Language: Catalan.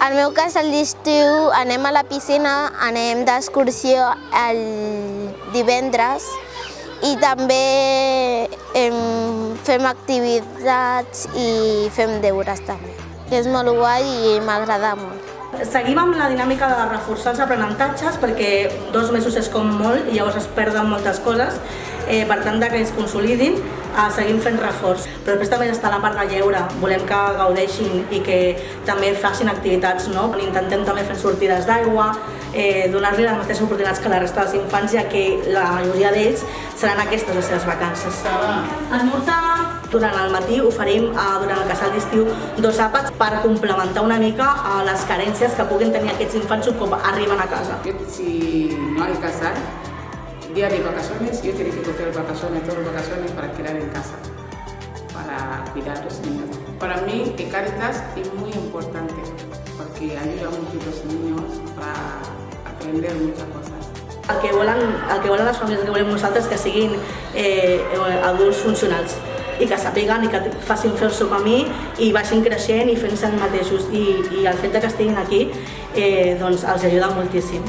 Al meu cas, a l'estiu anem a la piscina, anem d'excursió el divendres i també fem activitats i fem deures també. És molt guai i m'agrada molt. Seguim amb la dinàmica de reforçar els aprenentatges perquè 2 mesos és com molt i llavors es perden moltes coses, per tant que es consolidin, seguim fent reforç. Però després també està la part de lleure, volem que gaudeixin i que també facin activitats, no? Intentem també fer sortides d'aigua, donar-li les mateixes oportunitats que la resta dels infants, ja que la majoria d'ells seran aquestes les seves vacances. Esmorzar durant el matí oferim durant el casal d'estiu 2 àpats per complementar una mica les carències que puguin tenir aquests infants un cop arriben a casa. Si no hay casal, día de vacaciones, yo tengo que coger vacaciones, todas las vacaciones para quedar en casa, para cuidar a los niños. Para mí, Caritas es muy importante porque ayuda mucho a los niños para aprender muchas cosas. El que volen les famílies, el que volem nosaltres, que siguin adults funcionals i que sàpiguen i que facin fer el seu camí i vagin creixent i fent-se ells mateixos. I el fet que estiguin aquí doncs els ajuda moltíssim.